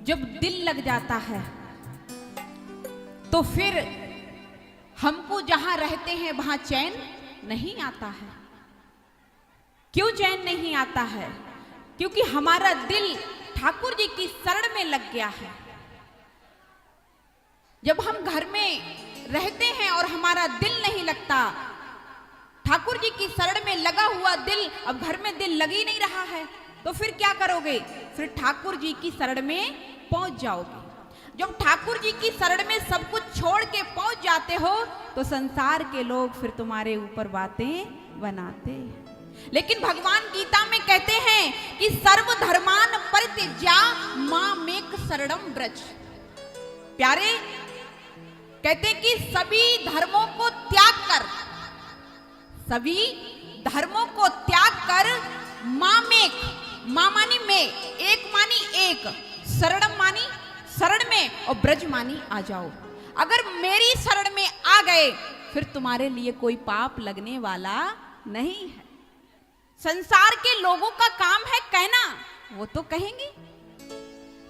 जब दिल लग जाता है तो फिर हमको जहां रहते हैं वहां चैन नहीं आता है। क्यों चैन नहीं आता है? क्योंकि हमारा दिल ठाकुर जी की शरण में लग गया है। जब हम घर में रहते हैं और हमारा दिल नहीं लगता, ठाकुर जी की शरण में लगा हुआ दिल, अब घर में दिल लग ही नहीं रहा है, तो फिर क्या करोगे? फिर ठाकुर जी की शरण में पहुंच जाओगे। जब ठाकुर जी की शरण में सब कुछ छोड़ के पहुंच जाते हो तो संसार के लोग फिर तुम्हारे ऊपर बातें बनाते हैं। लेकिन भगवान गीता में कहते हैं कि सर्वधर्मान परित्यज्य मामेक शरणम व्रज। प्यारे, कहते हैं कि सभी धर्मों को त्याग कर, सभी धर्मों को त्याग कर मामेक, मां मानी में, एक मानी एक, शरणम मानी शरण में, और ब्रज मानी आ जाओ। अगर मेरी शरण में आ गए फिर तुम्हारे लिए कोई पाप लगने वाला नहीं है। संसार के लोगों का काम है कहना, वो तो कहेंगे,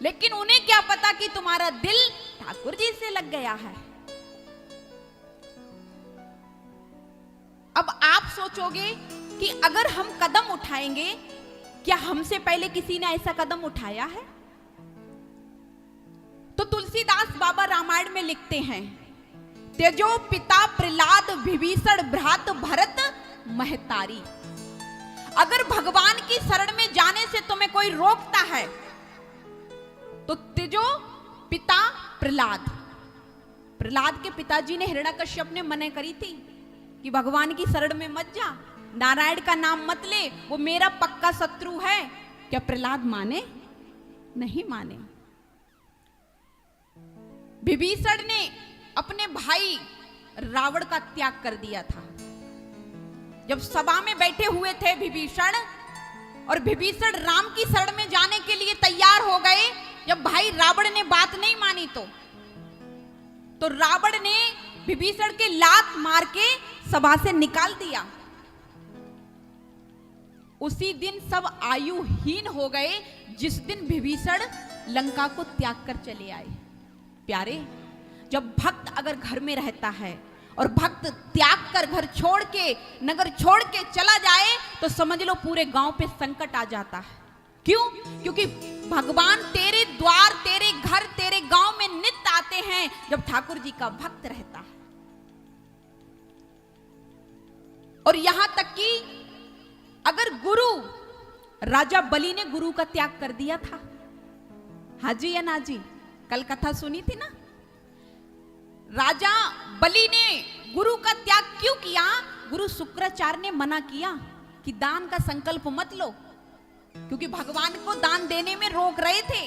लेकिन उन्हें क्या पता कि तुम्हारा दिल ठाकुर जी से लग गया है। अब आप सोचोगे कि अगर हम कदम उठाएंगे, क्या हमसे पहले किसी ने ऐसा कदम उठाया है? तो तुलसीदास बाबा रामायण में लिखते हैं, तेजो पिता प्रहलाद विभीषण भ्रात भरत महतारी। अगर भगवान की शरण में जाने से तुम्हें कोई रोकता है तो तेजो पिता प्रहलाद, प्रहलाद के पिताजी ने हिरण्यकश्यप ने मना करी थी कि भगवान की शरण में मत जा, नारायण का नाम मत ले, वो मेरा पक्का शत्रु है। क्या प्रहलाद माने? नहीं माने। विभीषण ने अपने भाई रावण का त्याग कर दिया था। जब सभा में बैठे हुए थे विभीषण, और विभीषण राम की शरण में जाने के लिए तैयार हो गए, जब भाई रावण ने बात नहीं मानी तो रावण ने विभीषण के लात मार के सभा से निकाल दिया। उसी दिन सब आयुहीन हो गए जिस दिन विभीषण लंका को त्याग कर चले आए। प्यारे, जब भक्त अगर घर में रहता है और भक्त त्याग कर घर छोड़ के, नगर छोड़ के चला जाए तो समझ लो पूरे गांव पे संकट आ जाता है। क्यों? क्योंकि भगवान तेरे द्वार, तेरे घर, तेरे गांव में नित्य आते हैं जब ठाकुर जी का भक्त रहता है। और यहां तक कि अगर गुरु, राजा बलि ने गुरु का त्याग कर दिया था, हाजी या नाजी, कल कथा सुनी थी ना। राजा बलि ने गुरु का त्याग क्यों किया? गुरु शुक्राचार्य ने मना किया कि दान का संकल्प मत लो, क्योंकि भगवान को दान देने में रोक रहे थे।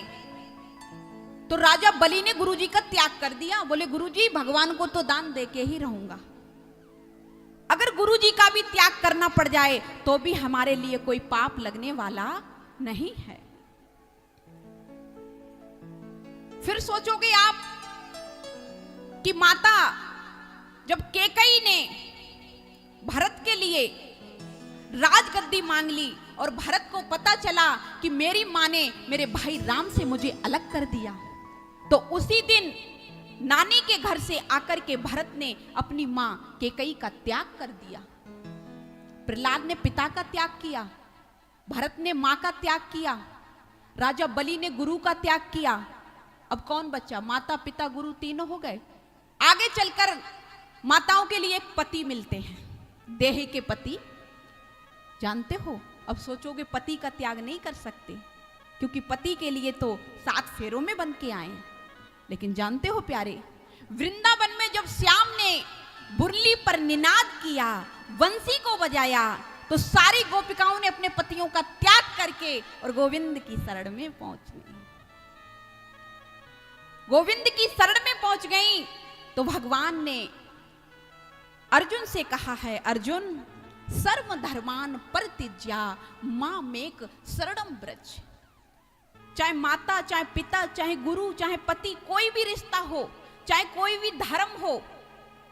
तो राजा बलि ने गुरु जी का त्याग कर दिया, बोले गुरु जी भगवान को तो दान दे के ही रहूंगा। अगर गुरु जी का भी त्याग करना पड़ जाए तो भी हमारे लिए कोई पाप लगने वाला नहीं है। फिर सोचोगे आप कि माता, जब कैकेयी ने भरत के लिए राजगद्दी मांग ली और भरत को पता चला कि मेरी मां ने मेरे भाई राम से मुझे अलग कर दिया, तो उसी दिन नानी के घर से आकर के भरत ने अपनी मां कैकेयी का त्याग कर दिया। प्रहलाद ने पिता का त्याग किया, भरत ने मां का त्याग किया, राजा बलि ने गुरु का त्याग किया। अब कौन बचा? माता पिता गुरु तीनों हो गए। आगे चलकर माताओं के लिए एक पति मिलते हैं, देह के पति, जानते हो। अब सोचोगे पति का त्याग नहीं कर सकते, क्योंकि पति के लिए तो 7 फेरों में बन के आए। लेकिन जानते हो प्यारे, वृंदावन में जब श्याम ने बुरली पर निनाद किया, बंसी को बजाया, तो सारी गोपिकाओं ने अपने पतियों का त्याग करके और गोविंद की शरण में पहुंच गई। गोविंद की शरण में पहुंच गई तो भगवान ने अर्जुन से कहा है, अर्जुन सर्व धर्मान परित्यज्य मामेक शरणम व्रज। चाहे माता, चाहे पिता, चाहे गुरु, चाहे पति, कोई भी रिश्ता हो, चाहे कोई भी धर्म हो,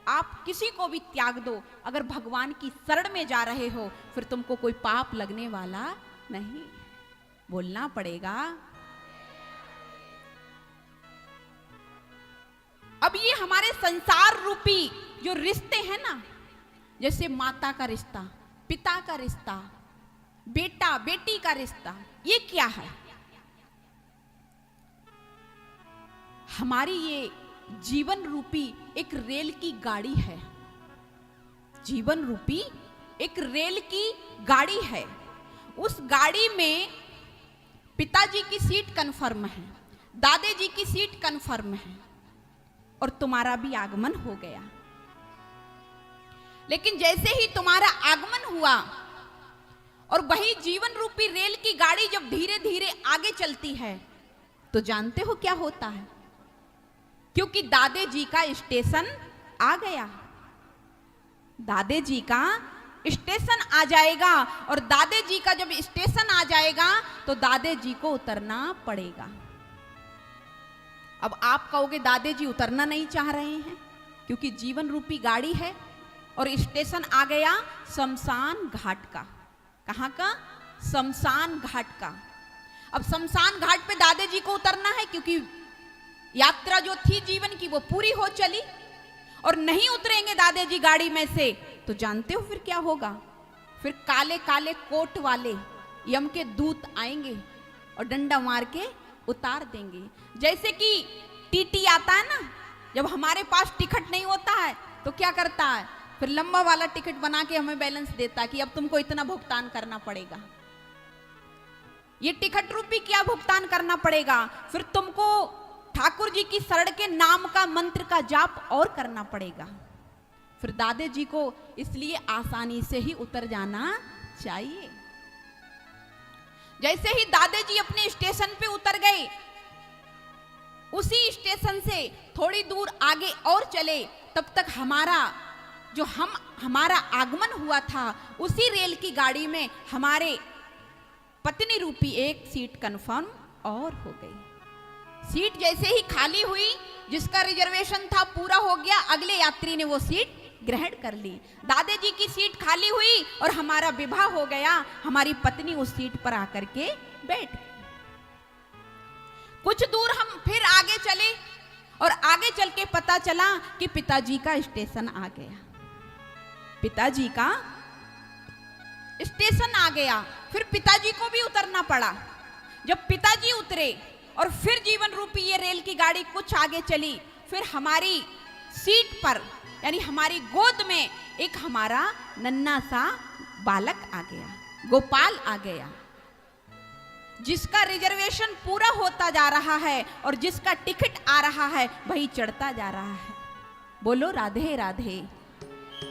आप किसी को भी त्याग दो। अगर भगवान की शरण में जा रहे हो फिर तुमको कोई पाप लगने वाला नहीं। बोलना पड़ेगा। हमारे संसार रूपी जो रिश्ते हैं ना, जैसे माता का रिश्ता, पिता का रिश्ता, बेटा बेटी का रिश्ता, ये क्या है? हमारी ये जीवन रूपी एक रेल की गाड़ी है। जीवन रूपी एक रेल की गाड़ी है। उस गाड़ी में पिताजी की सीट कन्फर्म है, दादाजी की सीट कन्फर्म है, और तुम्हारा भी आगमन हो गया। लेकिन जैसे ही तुम्हारा आगमन हुआ और वही जीवन रूपी रेल की गाड़ी जब धीरे धीरे आगे चलती है, तो जानते हो क्या होता है? क्योंकि दादाजी का स्टेशन आ गया। दादाजी का स्टेशन आ जाएगा, और दादाजी का जब स्टेशन आ जाएगा तो दादाजी को उतरना पड़ेगा। अब आप कहोगे दादाजी उतरना नहीं चाह रहे हैं, क्योंकि जीवन रूपी गाड़ी है और स्टेशन आ गया शमशान घाट का। कहाँ का? शमशान घाट का। अब शमशान घाट पे दादाजी को उतरना है, क्योंकि यात्रा जो थी जीवन की वो पूरी हो चली, और नहीं उतरेंगे दादाजी गाड़ी में से तो जानते हो फिर क्या होगा? फिर काले काले कोट वाले यम के दूत आएंगे और डंडा मार के उतार देंगे। जैसे कि टीटी आता है ना, जब हमारे पास टिकट नहीं होता है तो क्या करता है? फिर लंबा वाला टिकट बना के हमें बैलेंस देता है कि अब तुमको इतना भुगतान करना पड़ेगा। ये टिकट रूपी क्या भुगतान करना पड़ेगा? फिर तुमको ठाकुर जी की शरण के नाम का मंत्र का जाप और करना पड़ेगा। फिर दादाजी को इसलिए आसानी से ही उतर जाना चाहिए। जैसे ही दादाजी अपने स्टेशन पे उतर गए, उसी स्टेशन से थोड़ी दूर आगे और चले, तब तक हमारा आगमन हुआ था उसी रेल की गाड़ी में हमारे पत्नी रूपी एक सीट कंफर्म और हो गई। सीट जैसे ही खाली हुई, जिसका रिजर्वेशन था पूरा हो गया, अगले यात्री ने वो सीट ग्रहण कर ली। दादाजी की सीट खाली हुई और हमारा विवाह हो गया। हमारी पत्नी उस सीट पर आकर के बैठ गई। कुछ दूर हम फिर आगे चले और आगे चल के पता चला कि पिताजी का स्टेशन आ गया। पिताजी का स्टेशन आ गया। फिर पिताजी को भी उतरना पड़ा। जब पिताजी उतरे और फिर जीवन रूपी ये रेल की गाड़ी कुछ आगे चली, फिर हमारी सीट पर यानी हमारी गोद में एक हमारा नन्हा सा बालक आ गया, गोपाल आ गया, जिसका रिजर्वेशन पूरा होता जा रहा है और जिसका टिकट आ रहा है वही चढ़ता जा रहा है। बोलो राधे राधे।